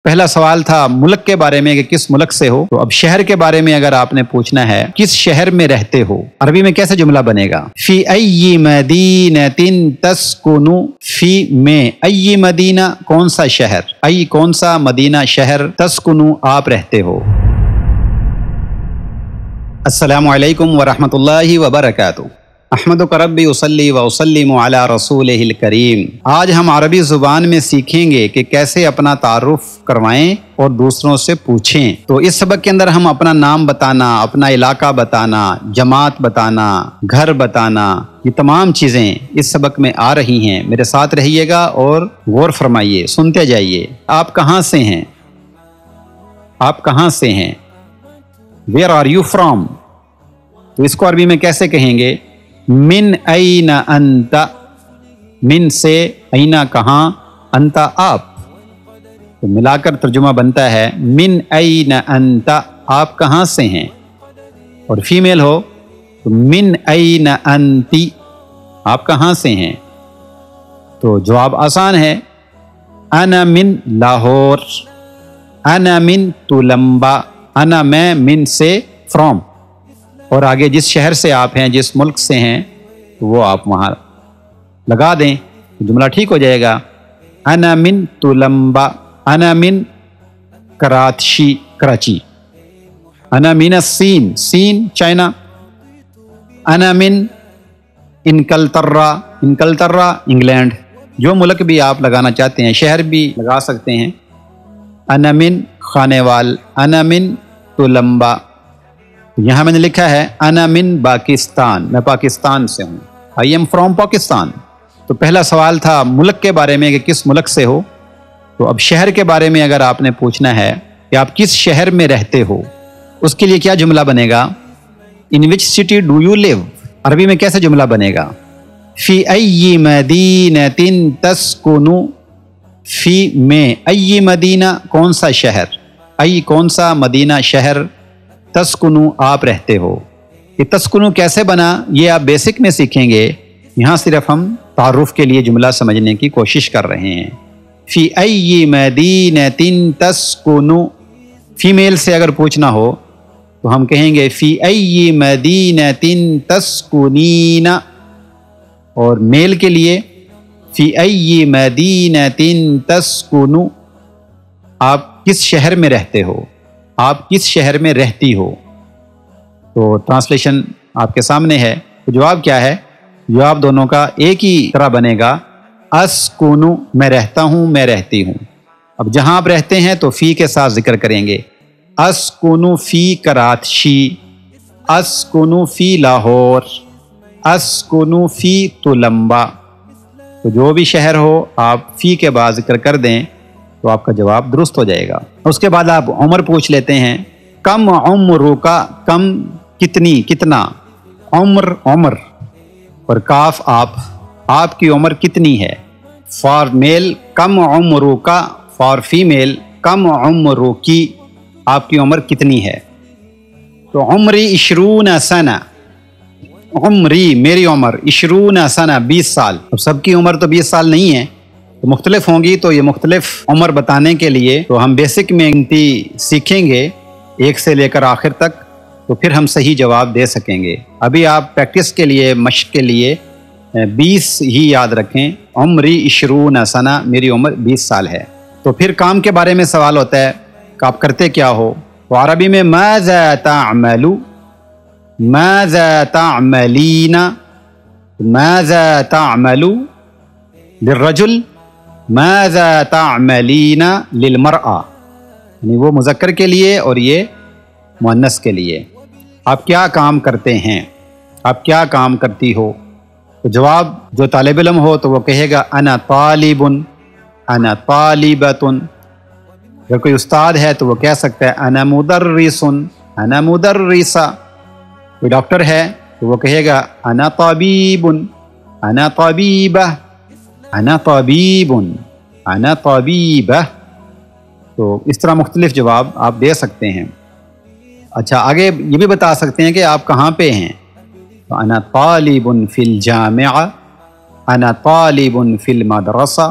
پہلا سوال تھا ملک کے بارے میں کہ کس ملک سے ہو، تو اب شہر کے بارے میں اگر آپ نے پوچھنا ہے کس شہر میں رہتے ہو، عربی میں کیسے جملہ بنے گا؟ فی ای مدینۃ تسکنو، فی میں، ای مدینہ کون سا شہر، ای کون سا مدینہ شہر، تسکنو آپ رہتے ہو۔ السلام علیکم ورحمۃ اللہ وبرکاتہ۔ احمدک ربی اصلی و اسلم علی رسولہ الکریم۔ آج ہم عربی زبان میں سیکھیں گے کہ کیسے اپنا تعارف کروائیں اور دوسروں سے پوچھیں۔ تو اس سبق کے اندر ہم اپنا نام بتانا، اپنا علاقہ بتانا، جماعت بتانا، گھر بتانا، یہ تمام چیزیں اس سبق میں آ رہی ہیں۔ میرے ساتھ رہیے گا اور غور فرمائیے، سنتے جائیے۔ آپ کہاں سے ہیں؟ آپ کہاں سے ہیں؟ Where are you from؟ تو اس کو عربی میں کیسے کہیں گے؟ من این انت، من سے، این کہاں، انت آپ، تو ملا کر ترجمہ بنتا ہے من این انت، آپ کہاں سے ہیں۔ اور فیمیل ہو تو من این انتی، آپ کہاں سے ہیں۔ تو جواب آسان ہے، انا من لاہور، انا من تلمبا، انا میں، من سے فرام، اور آگے جس شہر سے آپ ہیں، جس ملک سے ہیں، وہ آپ وہاں لگا دیں، جملہ ٹھیک ہو جائے گا۔ انا من تلمبا، انا من کراچی، کراچی، انا من الصین، سین چائنا، انا من انکلترا، انکلترا انگلینڈ، جو ملک بھی آپ لگانا چاہتے ہیں، شہر بھی لگا سکتے ہیں۔ انا من خانیوال، انا من تلمبا۔ یہاں میں نے لکھا ہے انا من پاکستان، میں پاکستان سے ہوں، آئی ایم فرام پاکستان۔ تو پہلا سوال تھا ملک کے بارے میں کہ کس ملک سے ہو، تو اب شہر کے بارے میں اگر آپ نے پوچھنا ہے کہ آپ کس شہر میں رہتے ہو، اس کے لیے کیا جملہ بنے گا؟ ان وچ سٹی ڈو یو لیو، عربی میں کیسے جملہ بنے گا؟ فی ای مدینۃ تسکنو، فی میں، ای مدینہ کون سا شہر، ای کون سا مدینہ شہر، تسکنو آپ رہتے ہو۔ یہ تسکنو کیسے بنا یہ آپ بیسک میں سیکھیں گے، یہاں صرف ہم تعارف کے لیے جملہ سمجھنے کی کوشش کر رہے ہیں۔ فی ای مدینۃ تسکنو، فیمیل سے اگر پوچھنا ہو تو ہم کہیں گے فی ای مدینۃ تسکنین، اور میل کے لیے فی ای مدینۃ تسکنو، آپ کس شہر میں رہتے ہو، آپ کس شہر میں رہتی ہو۔ تو ٹرانسلیشن آپ کے سامنے ہے، تو جواب کیا ہے؟ جواب دونوں کا ایک ہی طرح بنے گا، اسکنو میں رہتا ہوں، میں رہتی ہوں۔ اب جہاں آپ رہتے ہیں تو فی کے ساتھ ذکر کریں گے، اسکنو فی کراچی، اسکنو فی لاہور، اسکنو فی تلمبا۔ تو جو بھی شہر ہو آپ فی کے بعد ذکر کر دیں تو آپ کا جواب درست ہو جائے گا۔ اس کے بعد آپ عمر پوچھ لیتے ہیں، کم عمرکا، کم کتنی، کتنا، عمر عمر، اور کاف آپ کی عمر کتنی ہے۔ فار میل کم عمرکا، فار فیمیل کم عمرکی، آپ کی عمر کتنی ہے۔ تو عمری 20 سنہ، عمری میری عمر 20 سنہ 20 سال۔ اب سب کی عمر تو 20 سال نہیں ہے، تو مختلف ہوں گی، تو یہ مختلف عمر بتانے کے لیے تو ہم بیسک میں گنتی سیکھیں گے 1 سے لے کر آخر تک، تو پھر ہم صحیح جواب دے سکیں گے۔ ابھی آپ پریکٹس کے لیے، مشق کے لیے 20 ہی یاد رکھیں، عمری 20 سنہ، میری عمر 20 سال ہے۔ تو پھر کام کے بارے میں سوال ہوتا ہے کہ آپ کرتے کیا ہو، تو عربی میں ماذا تعمل، ماذا تعملین، ماذا تعمل للرجل، ماذا تعملین للمرأة، یعنی وہ مذکر کے لیے اور یہ مؤنث کے لیے، آپ کیا کام کرتے ہیں، آپ کیا کام کرتی ہو۔ تو جواب جو طالب علم ہو تو وہ کہے گا انا طالب، انا طالبۃ۔ اگر کوئی استاد ہے تو وہ کہہ سکتا ہے انا مدرس، انا مدرسہ۔ کوئی ڈاکٹر ہے تو وہ کہے گا انا طبیب، انا طبیبہ، انا طبیب، انا طبیبہ۔ تو اس طرح مختلف جواب آپ دے سکتے ہیں۔ اچھا، آگے یہ بھی بتا سکتے ہیں کہ آپ کہاں پہ ہیں، تو انا طالب فی الجامعہ، انا طالب فی المدرسہ،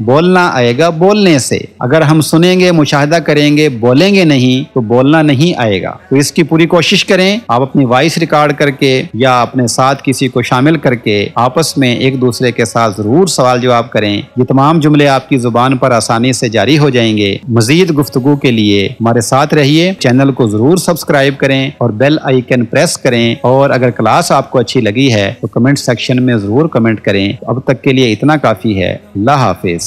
بولنا آئے گا بولنے سے۔ اگر ہم سنیں گے، مشاہدہ کریں گے، بولیں گے نہیں تو بولنا نہیں آئے گا۔ تو اس کی پوری کوشش کریں، آپ اپنی وائس ریکارڈ کر کے یا اپنے ساتھ کسی کو شامل کر کے آپس میں ایک دوسرے کے ساتھ ضرور سوال جواب کریں۔ یہ تمام جملے آپ کی زبان پر آسانی سے جاری ہو جائیں گے۔ مزید گفتگو کے لیے ہمارے ساتھ رہیے، چینل کو ضرور سبسکرائب کریں اور بیل آئیکن پریس کریں، اور اگر کلاس آپ کو اچھی لگی ہے تو کمنٹ سیکشن میں ضرور کمنٹ کریں۔ اب تک کے لیے اتنا کافی ہے۔ اللہ حافظ۔